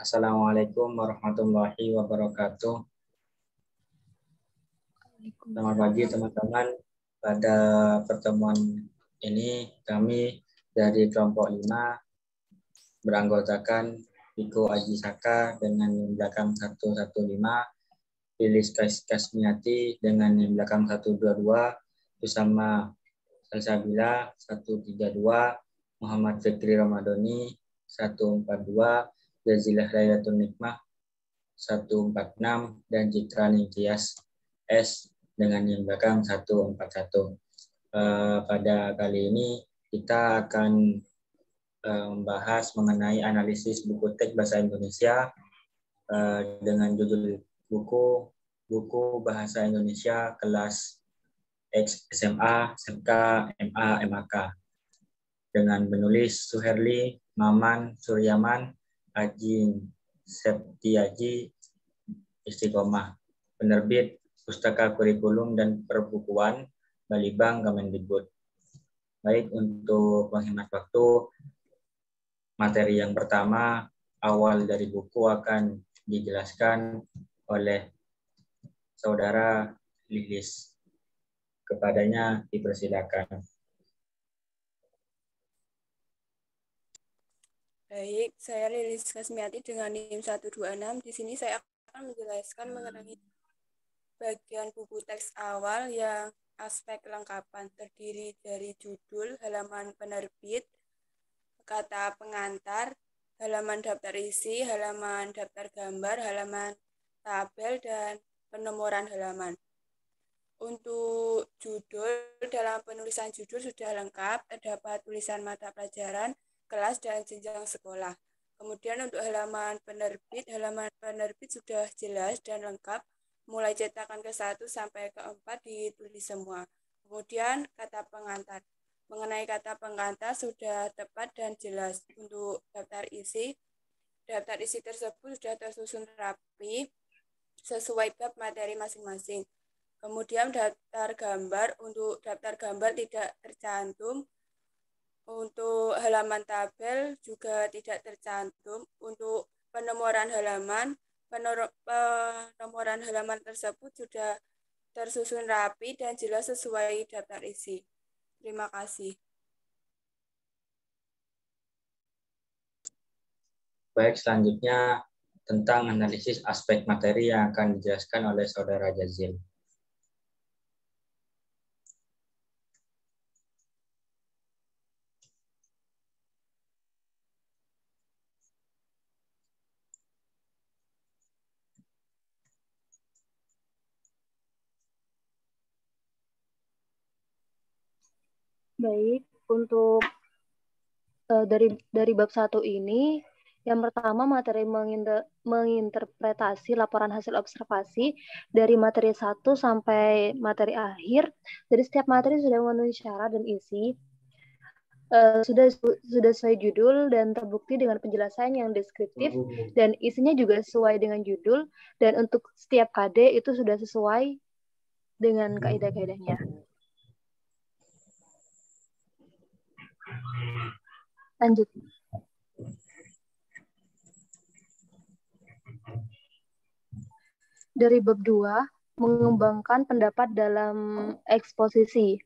Assalamualaikum warahmatullahi wabarakatuh. Selamat pagi teman-teman. Pada pertemuan ini kami dari kelompok 5 beranggotakan Viko Aji Saka dengan NIM belakang 115, Lilis Kasmiati dengan NIM belakang 122, Usama Salsabila 132, Muhammad Fikri Ramadhani 142, Jazilah Rayatul Nikmah 146, dan Citra Ningtyas S dengan NIM belakang 141. Pada kali ini kita akan membahas mengenai analisis buku teks bahasa Indonesia dengan judul buku bahasa Indonesia kelas SMA, SMK, MA, MAK dengan penulis Suherli Maman Suryaman Ajin Septiaji Istiqomah, penerbit Pustaka Kurikulum dan Perbukuan Balibang Kemendikbud. Baik, untuk menghemat waktu, materi yang pertama, awal dari buku akan dijelaskan oleh Saudara Lilis. Kepadanya dipersilakan. Baik, saya Lilis Kasmiati dengan NIM 126. Di sini saya akan menjelaskan mengenai bagian buku teks awal yang aspek kelengkapan terdiri dari judul, halaman penerbit, kata pengantar, halaman daftar isi, halaman daftar gambar, halaman tabel, dan penomoran halaman. Untuk judul, dalam penulisan judul sudah lengkap, terdapat tulisan mata pelajaran, kelas, dan jenjang sekolah. Kemudian untuk halaman penerbit sudah jelas dan lengkap, mulai cetakan ke-1 sampai ke-4 ditulis semua. Kemudian kata pengantar. Mengenai kata pengantar sudah tepat dan jelas. Untuk daftar isi tersebut sudah tersusun rapi sesuai bab materi masing-masing. Kemudian daftar gambar, untuk daftar gambar tidak tercantum. Untuk halaman tabel juga tidak tercantum. Untuk penomoran halaman tersebut sudah tersusun rapi dan jelas sesuai daftar isi. Terima kasih. Baik, selanjutnya tentang analisis aspek materi yang akan dijelaskan oleh Saudara Jazil. Baik, untuk dari bab 1 ini, yang pertama materi menginterpretasi laporan hasil observasi dari materi 1 sampai materi akhir. Dari setiap materi sudah memenuhi syarat dan isi. Sudah sesuai judul dan terbukti dengan penjelasan yang deskriptif dan isinya juga sesuai dengan judul, dan untuk setiap KD itu sudah sesuai dengan kaidah-kaidahnya. Lanjut. Dari bab 2, mengembangkan pendapat dalam eksposisi.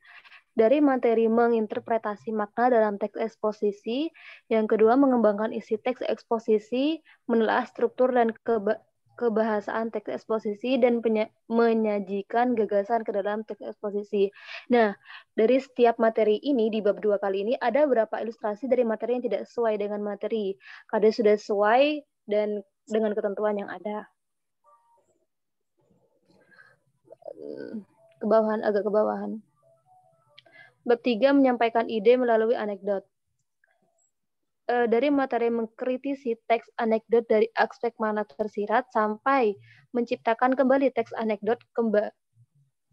Dari materi menginterpretasi makna dalam teks eksposisi. Yang kedua, mengembangkan isi teks eksposisi, menelaah struktur dan kebahasaan teks eksposisi, dan menyajikan gagasan ke dalam teks eksposisi. Nah, dari setiap materi ini, di bab 2 kali ini, ada beberapa ilustrasi dari materi yang tidak sesuai dengan materi. Kadang sudah sesuai dan dengan ketentuan yang ada. Agak ke bawahan. Bab 3, menyampaikan ide melalui anekdot. Dari materi mengkritisi teks anekdot dari aspek makna tersirat sampai menciptakan kembali teks anekdot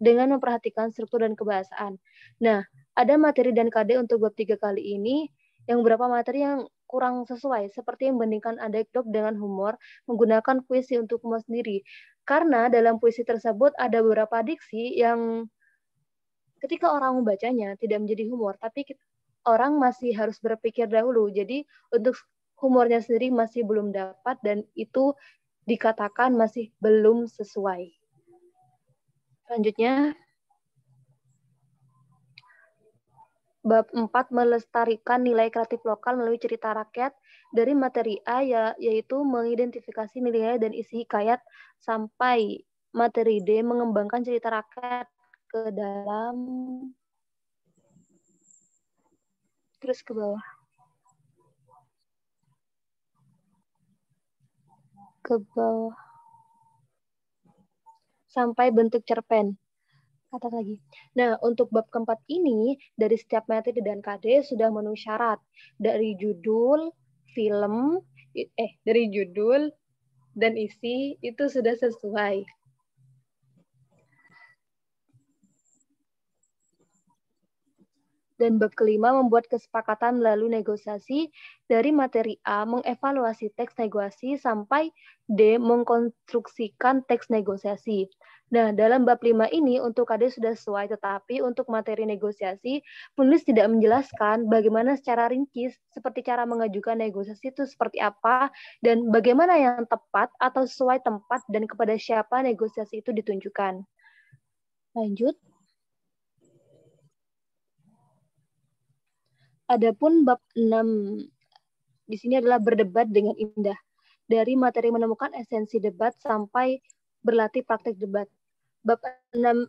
dengan memperhatikan struktur dan kebahasaan. Nah, ada materi dan KD untuk bab 3 kali ini, yang beberapa materi yang kurang sesuai, seperti membandingkan anekdot dengan humor, menggunakan puisi untuk humor sendiri. Karena dalam puisi tersebut ada beberapa diksi yang ketika orang membacanya tidak menjadi humor, tapi orang masih harus berpikir dahulu. Jadi untuk humornya sendiri masih belum dapat dan itu dikatakan masih belum sesuai. Selanjutnya, bab 4 melestarikan nilai kreatif lokal melalui cerita rakyat dari materi A yaitu mengidentifikasi nilai dan isi hikayat, sampai materi D mengembangkan cerita rakyat ke dalam, terus ke bawah. Ke bawah. Sampai bentuk cerpen. Kata lagi. Nah, untuk bab keempat ini, dari setiap materi dan KD sudah memenuhi syarat. Dari judul, dari judul dan isi itu sudah sesuai. Dan bab kelima membuat kesepakatan melalui negosiasi. Dari materi A mengevaluasi teks negosiasi sampai D mengkonstruksikan teks negosiasi. Nah, dalam bab 5 ini untuk KD sudah sesuai, tetapi untuk materi negosiasi penulis tidak menjelaskan bagaimana secara rinci seperti cara mengajukan negosiasi itu seperti apa dan bagaimana yang tepat atau sesuai tempat dan kepada siapa negosiasi itu ditunjukkan. Lanjut. Adapun bab 6 di sini adalah berdebat dengan indah. Dari materi menemukan esensi debat sampai berlatih praktik debat. Bab 6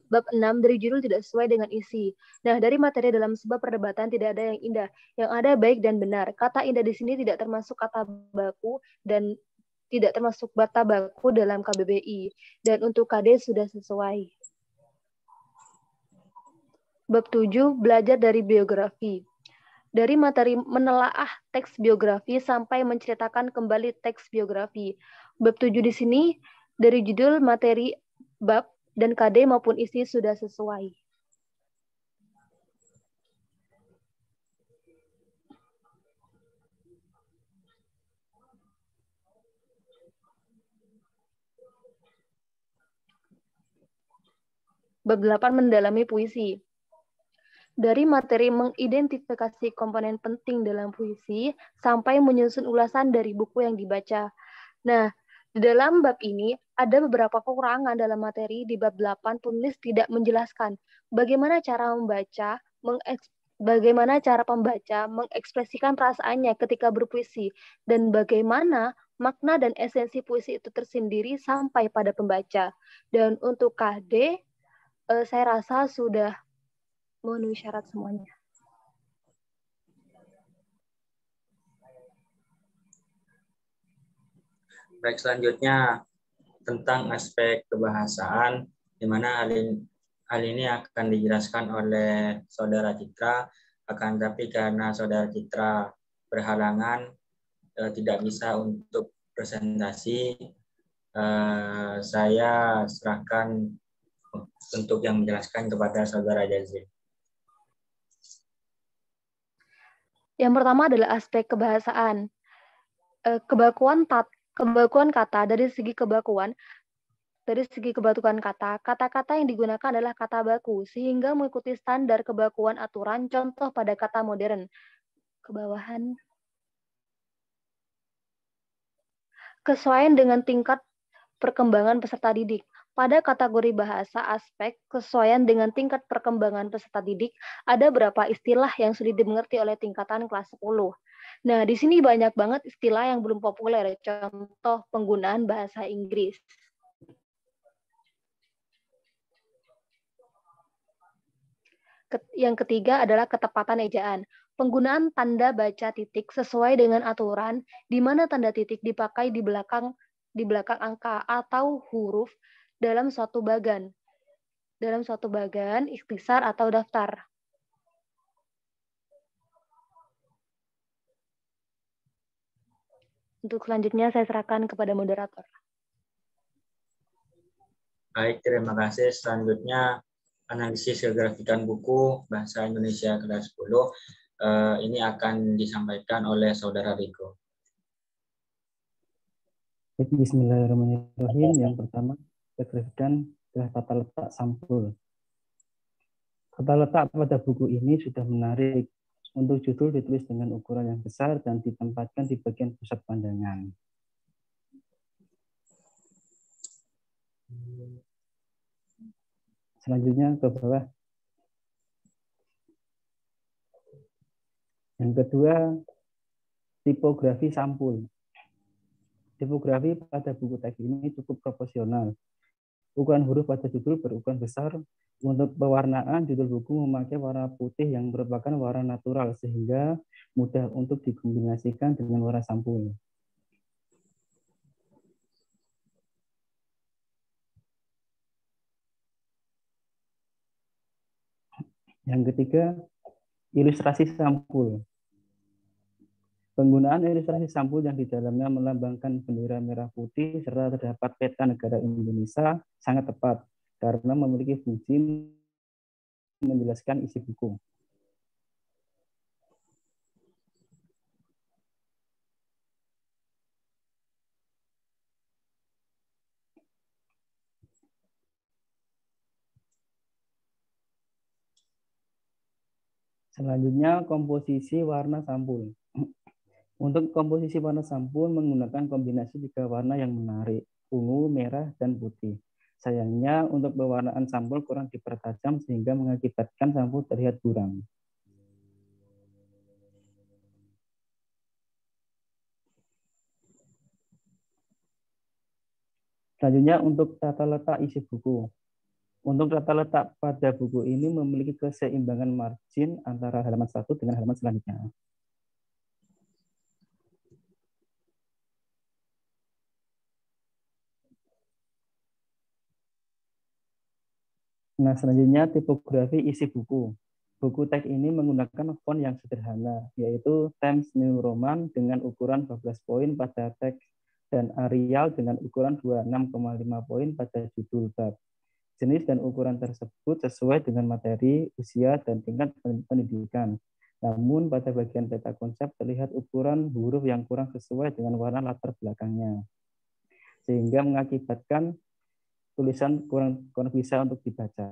dari judul tidak sesuai dengan isi. Nah, dari materi dalam sebuah perdebatan tidak ada yang indah. Yang ada baik dan benar. Kata indah di sini tidak termasuk kata baku dan tidak termasuk kata baku dalam KBBI. Dan untuk KD sudah sesuai. Bab 7 belajar dari biografi. Dari materi menelaah teks biografi sampai menceritakan kembali teks biografi. Bab 7 di sini dari judul, materi, bab, dan KD maupun isi sudah sesuai. Bab 8 mendalami puisi. Dari materi mengidentifikasi komponen penting dalam puisi sampai menyusun ulasan dari buku yang dibaca. Nah, di dalam bab ini ada beberapa kekurangan dalam materi. Di bab 8 penulis tidak menjelaskan bagaimana cara pembaca mengekspresikan perasaannya ketika berpuisi dan bagaimana makna dan esensi puisi itu tersendiri sampai pada pembaca. Dan untuk KD, saya rasa sudah memenuhi syarat semuanya. Baik, selanjutnya tentang aspek kebahasaan, di mana hal ini akan dijelaskan oleh Saudara Citra. Akan tapi karena Saudara Citra berhalangan tidak bisa untuk presentasi, saya serahkan untuk yang menjelaskan kepada Saudara Jazil. Yang pertama adalah aspek kebahasaan. Kebakuan kata dari segi kebakuan, dari segi kebakuan kata-kata yang digunakan adalah kata baku, sehingga mengikuti standar kebakuan aturan, contoh pada kata modern. Kebawahan. Kesesuaian dengan tingkat perkembangan peserta didik. Pada kategori bahasa aspek kesesuaian dengan tingkat perkembangan peserta didik, ada beberapa istilah yang sulit dimengerti oleh tingkatan kelas 10. Nah, di sini banyak banget istilah yang belum populer, contoh penggunaan bahasa Inggris. Yang ketiga adalah ketepatan ejaan. Penggunaan tanda baca titik sesuai dengan aturan, di mana tanda titik dipakai di belakang angka atau huruf dalam suatu bagan, ikhtisar atau daftar. Untuk selanjutnya saya serahkan kepada moderator. Baik, terima kasih. Selanjutnya analisis geografikan buku Bahasa Indonesia kelas 10. Ini akan disampaikan oleh Saudara Riko. Bismillahirrahmanirrahim. Yang pertama, Perbedaan adalah tata letak sampul. Tata letak pada buku ini sudah menarik. Untuk judul ditulis dengan ukuran yang besar dan ditempatkan di bagian pusat pandangan. Selanjutnya ke bawah. Yang kedua, tipografi sampul. Tipografi pada buku teks ini cukup proporsional. Ukuran huruf pada judul berukuran besar. Untuk pewarnaan, judul buku memakai warna putih yang merupakan warna natural sehingga mudah untuk dikombinasikan dengan warna sampul. Yang ketiga, ilustrasi sampul. Penggunaan ilustrasi sampul yang di dalamnya melambangkan bendera merah putih serta terdapat peta negara Indonesia sangat tepat karena memiliki fungsi menjelaskan isi buku. Selanjutnya, komposisi warna sampul. Untuk komposisi warna sampul menggunakan kombinasi 3 warna yang menarik, ungu, merah, dan putih. Sayangnya untuk pewarnaan sampul kurang dipertajam sehingga mengakibatkan sampul terlihat buram. Selanjutnya untuk tata letak isi buku. Untuk tata letak pada buku ini memiliki keseimbangan margin antara halaman 1 dengan halaman selanjutnya. Nah, selanjutnya tipografi isi buku. Buku teks ini menggunakan font yang sederhana, yaitu Times New Roman dengan ukuran 12 poin pada teks dan Arial dengan ukuran 26,5 poin pada judul bab. Jenis dan ukuran tersebut sesuai dengan materi, usia, dan tingkat pendidikan. Namun pada bagian peta konsep terlihat ukuran huruf yang kurang sesuai dengan warna latar belakangnya, sehingga mengakibatkan tulisan kurang bisa untuk dibaca.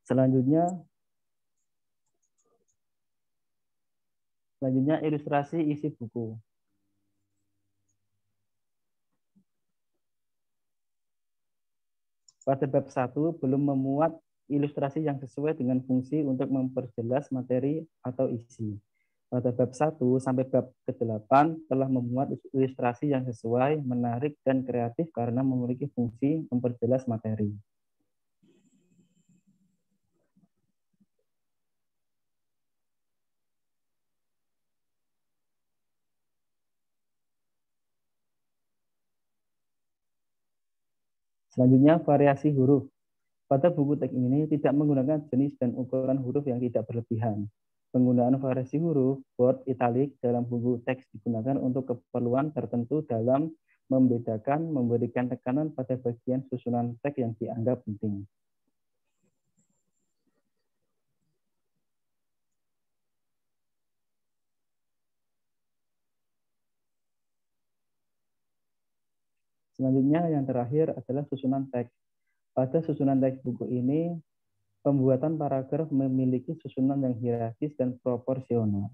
Selanjutnya ilustrasi isi buku. Pada bab 1 belum memuat ilustrasi yang sesuai dengan fungsi untuk memperjelas materi atau isi. Pada bab 1 sampai bab ke-8 telah memuat ilustrasi yang sesuai, menarik, dan kreatif karena memiliki fungsi memperjelas materi. Selanjutnya, variasi huruf. Pada buku teks ini tidak menggunakan jenis dan ukuran huruf yang tidak berlebihan. Penggunaan variasi huruf, bold, italic dalam buku teks digunakan untuk keperluan tertentu dalam membedakan, memberikan tekanan pada bagian susunan teks yang dianggap penting. Selanjutnya yang terakhir adalah susunan teks. Pada susunan teks buku ini, pembuatan paragraf memiliki susunan yang hierarkis dan proporsional.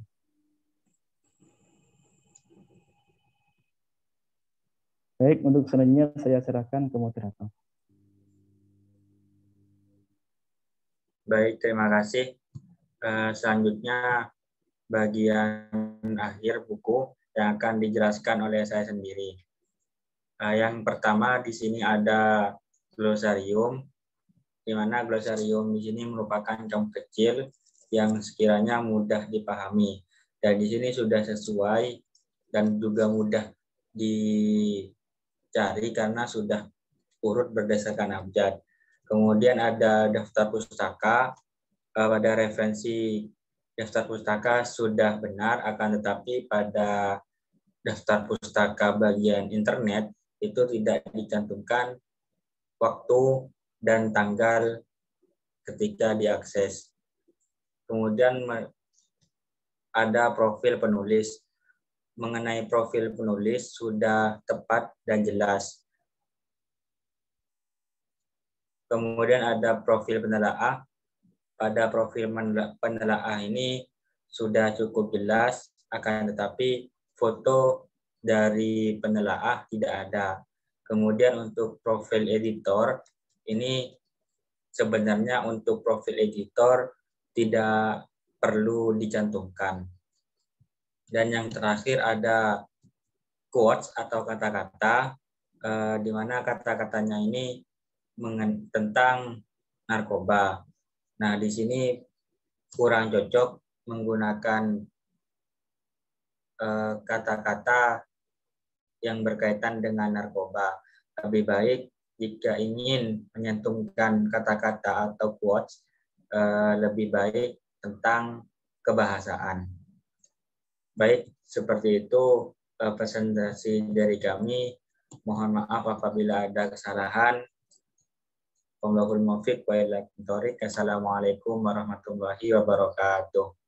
Baik, untuk selanjutnya saya serahkan ke moderator. Baik, terima kasih. Selanjutnya bagian akhir buku yang akan dijelaskan oleh saya sendiri. Yang pertama di sini ada glosarium, di mana glosarium di sini merupakan contoh kecil yang sekiranya mudah dipahami. Dan di sini sudah sesuai dan juga mudah dicari karena sudah urut berdasarkan abjad. Kemudian ada daftar pustaka. Pada referensi daftar pustaka sudah benar, akan tetapi pada daftar pustaka bagian internet itu tidak dicantumkan waktu dan tanggal ketika diakses. Kemudian ada profil penulis. mengenai profil penulis sudah tepat dan jelas. Kemudian ada profil penelaah. Pada profil penelaah ini sudah cukup jelas, akan tetapi foto dari penelaah tidak ada. Kemudian untuk profil editor, ini sebenarnya untuk profil editor tidak perlu dicantumkan. Dan yang terakhir ada quotes atau kata-kata, di mana kata-katanya ini tentang narkoba. Nah, di sini kurang cocok menggunakan kata-kata yang berkaitan dengan narkoba. Lebih baik jika ingin menyantumkan kata-kata atau quotes, lebih baik tentang kebahasaan. Baik, seperti itu presentasi dari kami. Mohon maaf apabila ada kesalahan. Assalamualaikum warahmatullahi wabarakatuh.